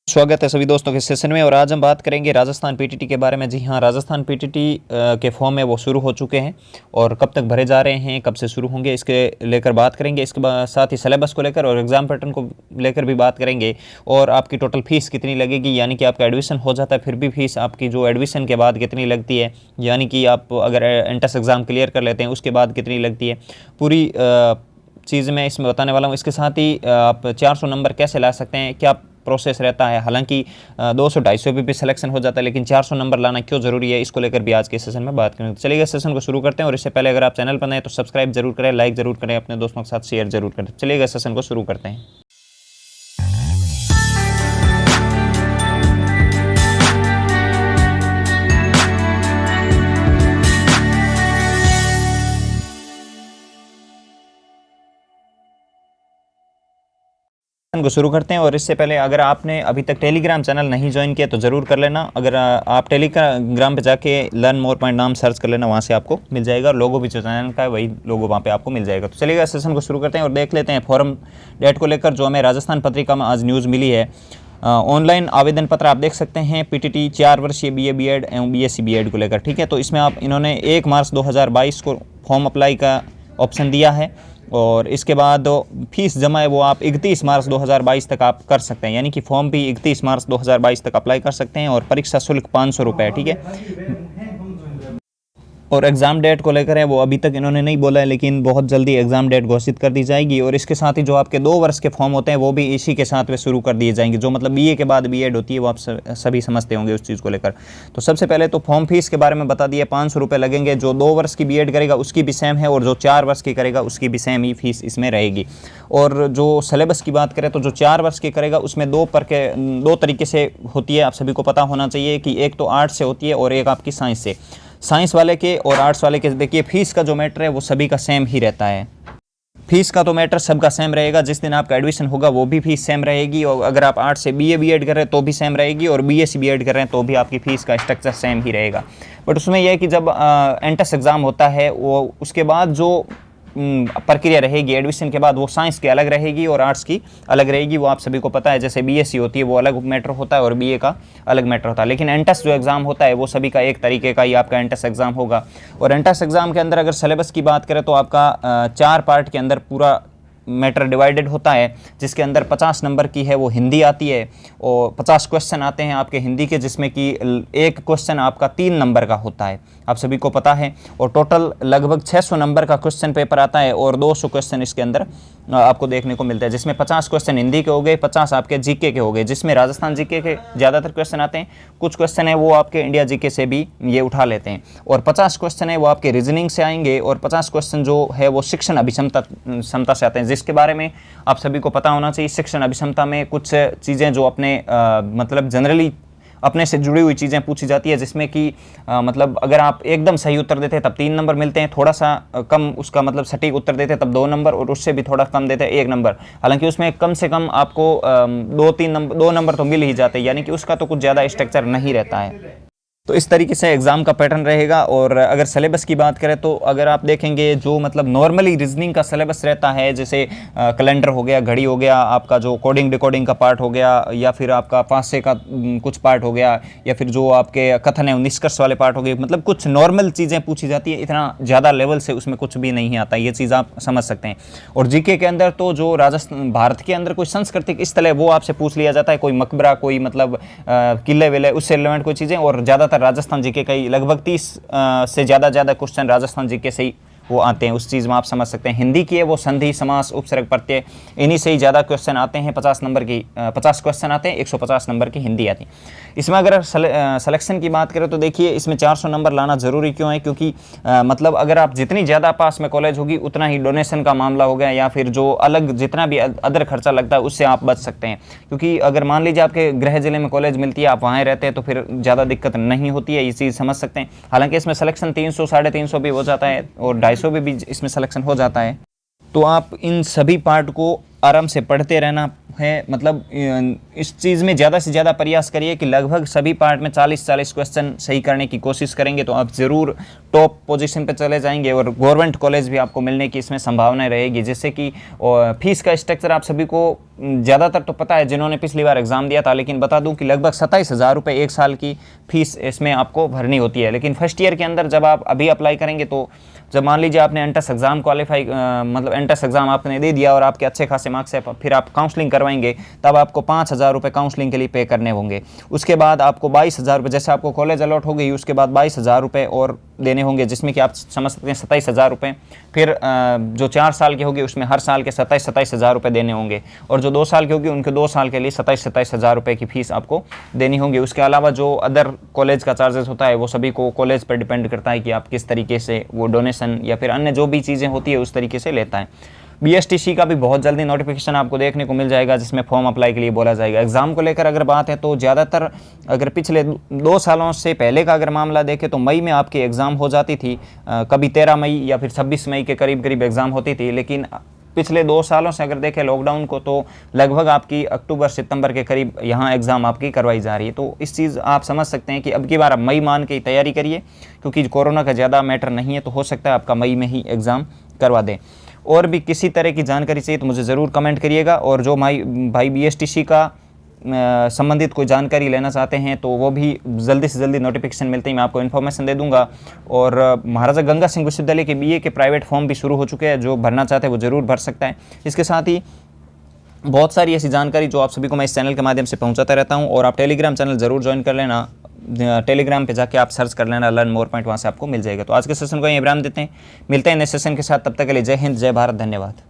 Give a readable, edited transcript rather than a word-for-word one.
स्वागत है सभी दोस्तों के सेशन में। और आज हम बात करेंगे राजस्थान पीटीटी के बारे में। जी हाँ, राजस्थान पीटीटी के फॉर्म है वो शुरू हो चुके हैं और कब तक भरे जा रहे हैं, कब से शुरू होंगे, इसके लेकर बात करेंगे। इसके बाद साथ ही सिलेबस को लेकर और एग्जाम पैटर्न को लेकर भी बात करेंगे। और आपकी टोटल फीस कितनी लगेगी, यानी कि आपका एडमिशन हो जाता है फिर भी फीस आपकी जो एडमिशन के बाद कितनी लगती है, यानी कि आप अगर एंट्रेंस एग्ज़ाम क्लियर कर लेते हैं उसके बाद कितनी लगती है, पूरी चीज़ मैं इसमें बताने वाला हूँ। इसके साथ ही आप 400 नंबर कैसे ला सकते हैं, क्या प्रोसेस रहता है। हालांकि 200-250 पे भी सिलेक्शन हो जाता है, लेकिन 400 नंबर लाना क्यों ज़रूरी है, इसको लेकर भी आज के सेशन में बात करेंगे। तो चलिए सेशन को शुरू करते हैं। और इससे पहले अगर आप चैनल पर नए तो सब्सक्राइब जरूर करें, लाइक जरूर करें, अपने दोस्तों के साथ शेयर जरूर करें। चलिए सेशन को शुरू करते हैं। को शुरू करते हैं। और इससे पहले अगर आपने अभी तक टेलीग्राम चैनल नहीं ज्वाइन किया तो ज़रूर कर लेना। अगर आप टेलीग्राम पे जाके लर्न मोर पॉइंट नाम सर्च कर लेना, वहाँ से आपको मिल जाएगा। और लोगो भी जो चैनल का है वही लोगो वहाँ पे आपको मिल जाएगा। तो चलिएगा सेशन को शुरू करते हैं और देख लेते हैं फॉर्म डेट को लेकर जो हमें राजस्थान पत्रिका में आज न्यूज़ मिली है। ऑनलाइन आवेदन पत्र आप देख सकते हैं पीटीटी 4 वर्षीय बीए बीएड एवं बीएससी बीएड को लेकर। ठीक है, तो इसमें आप इन्होंने 1 मार्च 2022 को फॉर्म अप्लाई का ऑप्शन दिया है। और इसके बाद फीस जमा है वो आप 31 मार्च 2022 तक आप कर सकते हैं, यानी कि फॉर्म भी 31 मार्च 2022 तक अप्लाई कर सकते हैं। और परीक्षा शुल्क 500 रुपये। ठीक है, और एग्ज़ाम डेट को लेकर है वो अभी तक इन्होंने नहीं बोला है, लेकिन बहुत जल्दी एग्ज़ाम डेट घोषित कर दी जाएगी। और इसके साथ ही जो आपके 2 वर्ष के फॉर्म होते हैं वो भी इसी के साथ में शुरू कर दिए जाएंगे। जो मतलब बीए के बाद बीएड होती है वो आप सभी समझते होंगे उस चीज़ को लेकर। तो सबसे पहले तो फॉर्म फीस के बारे में बता दिया, 500 रुपये लगेंगे। जो 2 वर्ष की बीएड करेगा उसकी भी सेम है, और जो 4 वर्ष की करेगा उसकी भी सेम ही फीस इसमें रहेगी। और जो सिलेबस की बात करें तो जो 4 वर्ष की करेगा उसमें 2 तरीके से होती है। आप सभी को पता होना चाहिए कि एक तो आर्ट्स से होती है और एक आपकी साइंस से। साइंस वाले के और आर्ट्स वाले के देखिए फीस का जो मैटर है वो सभी का सेम ही रहता है। फीस का तो मैटर सबका सेम रहेगा। जिस दिन आपका एडमिशन होगा वो भी फीस सेम रहेगी। और अगर आप आर्ट्स से बीए बीएड कर रहे हैं तो भी सेम रहेगी, और बीएससी बीएड कर रहे हैं तो भी आपकी फ़ीस का स्ट्रक्चर सेम ही रहेगा। बट उसमें यह है कि जब एंट्रेंस एग्ज़ाम होता है वो उसके बाद जो प्रक्रिया रहेगी एडमिशन के बाद वो साइंस की अलग रहेगी और आर्ट्स की अलग रहेगी। वो आप सभी को पता है, जैसे बीएससी होती है वो अलग मैटर होता है और बीए का अलग मैटर होता है। लेकिन एंट्रेंस जो एग्ज़ाम होता है वो सभी का एक तरीके का ही आपका एंट्रेंस एग्ज़ाम होगा। और एंट्रेंस एग्ज़ाम के अंदर अगर सिलेबस की बात करें तो आपका 4 पार्ट के अंदर पूरा मैटर डिवाइडेड होता है, जिसके अंदर 50 नंबर की है वो हिंदी आती है और 50 क्वेश्चन आते हैं आपके हिंदी के, जिसमें कि एक क्वेश्चन आपका 3 नंबर का होता है, आप सभी को पता है। और टोटल लगभग 600 नंबर का क्वेश्चन पेपर आता है और 200 क्वेश्चन इसके अंदर आपको देखने को मिलता है, जिसमें 50 क्वेश्चन हिंदी के हो गए, 50 आपके जीके के हो गए, जिसमें राजस्थान जीके के ज़्यादातर क्वेश्चन आते हैं। कुछ क्वेश्चन है वो आपके इंडिया जीके से भी ये उठा लेते हैं। और 50 क्वेश्चन है वो आपके रीजनिंग से आएंगे, और 50 क्वेश्चन जो है वो शिक्षण अभिक्षमता से आते हैं, जिसके बारे में आप सभी को पता होना चाहिए। शिक्षण अभिक्षमता में कुछ चीज़ें जो अपने मतलब जनरली अपने से जुड़ी हुई चीज़ें पूछी जाती है, जिसमें कि मतलब अगर आप एकदम सही उत्तर देते हैं तब 3 नंबर मिलते हैं, थोड़ा सा कम उसका मतलब सटीक उत्तर देते हैं तब 2 नंबर, और उससे भी थोड़ा कम देते हैं 1 नंबर। हालांकि उसमें कम से कम आपको 2 नंबर तो मिल ही जाते हैं, यानी कि उसका तो कुछ ज़्यादा स्ट्रक्चर नहीं रहता है। तो इस तरीके से एग्ज़ाम का पैटर्न रहेगा। और अगर सिलेबस की बात करें तो अगर आप देखेंगे जो मतलब नॉर्मली रीजनिंग का सिलेबस रहता है, जैसे कैलेंडर हो गया, घड़ी हो गया, आपका जो कोडिंग डिकोडिंग का पार्ट हो गया, या फिर आपका पासे का कुछ पार्ट हो गया, या फिर जो आपके कथन है निष्कर्ष वाले पार्ट हो गए, मतलब कुछ नॉर्मल चीज़ें पूछी जाती है। इतना ज़्यादा लेवल से उसमें कुछ भी नहीं आता, ये चीज़ आप समझ सकते हैं। और जीके के अंदर तो जो राजस्थान भारत के अंदर कोई सांस्कृतिक स्थल है वो आपसे पूछ लिया जाता है, कोई मकबरा, कोई मतलब किले विले, उससे रिलेवेंट कोई चीज़ें। और ज़्यादातर राजस्थान जीके का ही लगभग 30 से ज़्यादा क्वेश्चन राजस्थान जीके से ही वो आते हैं। उस चीज़ में आप समझ सकते हैं। हिंदी की है वो संधि, समास, उपसर्ग, प्रत्यय, इन्हीं से ही ज़्यादा क्वेश्चन आते हैं। 50 नंबर की 50 क्वेश्चन आते हैं, 150 नंबर की हिंदी आती है। इसमें अगर सिलेक्शन की बात करें तो देखिए इसमें 400 नंबर लाना ज़रूरी क्यों है, क्योंकि मतलब अगर आप जितनी ज़्यादा पास में कॉलेज होगी उतना ही डोनेशन का मामला हो गया, या फिर जो अलग जितना भी अदर खर्चा लगता है उससे आप बच सकते हैं। क्योंकि अगर मान लीजिए आपके गृह जिले में कॉलेज मिलती है, आप वहाँ रहते हैं, तो फिर ज़्यादा दिक्कत नहीं होती है, ये चीज़ समझ सकते हैं। हालांकि इसमें सिलेक्शन 300 350 भी हो जाता है और 250 भी इसमें सिलेक्शन हो जाता है। तो आप इन सभी पार्ट को आराम से पढ़ते रहना है। मतलब इस चीज़ में ज़्यादा से ज़्यादा प्रयास करिए कि लगभग सभी पार्ट में 40 क्वेश्चन सही करने की कोशिश करेंगे तो आप ज़रूर टॉप पोजीशन पे चले जाएंगे और गवर्नमेंट कॉलेज भी आपको मिलने की इसमें संभावना रहेगी। जिससे कि फीस का स्ट्रक्चर आप सभी को ज़्यादातर तो पता है जिन्होंने पिछली बार एग्ज़ाम दिया था, लेकिन बता दूं कि लगभग 27,000 रुपये एक साल की फ़ीस इसमें आपको भरनी होती है। लेकिन फर्स्ट ईयर के अंदर जब आप अभी अप्लाई करेंगे तो जब मान लीजिए आपने एंट्रेंस एग्ज़ाम क्वालिफाई मतलब एंट्रेंस एग्ज़ाम आपने दे दिया और आपके अच्छे खासे मार्क्स है, फिर आप काउंसलिंग करवाएंगे, तब आपको 5,000 रुपये काउंसलिंग के लिए पे करने होंगे। उसके बाद आपको 22,000 रुपये, जैसे आपको कॉलेज अलॉट हो गई उसके बाद 22,000 रुपये और देने होंगे, जिसमें कि आप समझ सकते हैं 27,000 रुपये। फिर जो 4 साल के होगी उसमें हर साल के 27,000 रुपये देने होंगे, और जो 2 साल की होगी उनके 2 साल के लिए 27,000 रुपये की फ़ीस आपको देनी होगी। उसके अलावा जो अदर कॉलेज का चार्जेस होता है वो सभी को कॉलेज पर डिपेंड करता है कि आप किस तरीके से वो डोनेशन या फिर अन्य जो भी चीज़ें होती है उस तरीके से लेता है। BSTC का भी बहुत जल्दी नोटिफिकेशन आपको देखने को मिल जाएगा, जिसमें फॉर्म अप्लाई के लिए बोला जाएगा। एग्ज़ाम को लेकर अगर बात है तो ज़्यादातर अगर पिछले 2 सालों से पहले का अगर मामला देखें तो मई में आपकी एग्ज़ाम हो जाती थी, कभी 13 मई या फिर 26 मई के करीब करीब एग्ज़ाम होती थी। लेकिन पिछले 2 सालों से अगर देखें लॉकडाउन को तो लगभग आपकी अक्टूबर सितंबर के करीब यहाँ एग्ज़ाम आपकी करवाई जा रही है। तो इस चीज़ आप समझ सकते हैं कि अब की बार आप मई मान के तैयारी करिए, क्योंकि कोरोना का ज़्यादा मैटर नहीं है, तो हो सकता है आपका मई में ही एग्ज़ाम करवा दें। और भी किसी तरह की जानकारी चाहिए तो मुझे ज़रूर कमेंट करिएगा, और जो भाई BSTC का संबंधित कोई जानकारी लेना चाहते हैं तो वो भी जल्दी से जल्दी नोटिफिकेशन मिलते ही मैं आपको इन्फॉर्मेशन दे दूंगा। और महाराजा गंगा सिंह विश्वविद्यालय के BA के प्राइवेट फॉर्म भी शुरू हो चुके हैं, जो भरना चाहते हैं वो ज़रूर भर सकता है। इसके साथ ही बहुत सारी ऐसी जानकारी जो आप सभी को मैं इस चैनल के माध्यम से पहुंचाता रहता हूं, और आप टेलीग्राम चैनल ज़रूर ज्वाइन कर लेना। टेलीग्राम पे जाके आप सर्च कर लेना लर्न मोर पॉइंट, वहाँ से आपको मिल जाएगा। तो आज के सेशन को यहीं विराम देते हैं, मिलते हैं नेक्स्ट सेशन के साथ। तब तक के लिए जय हिंद, जय भारत, धन्यवाद।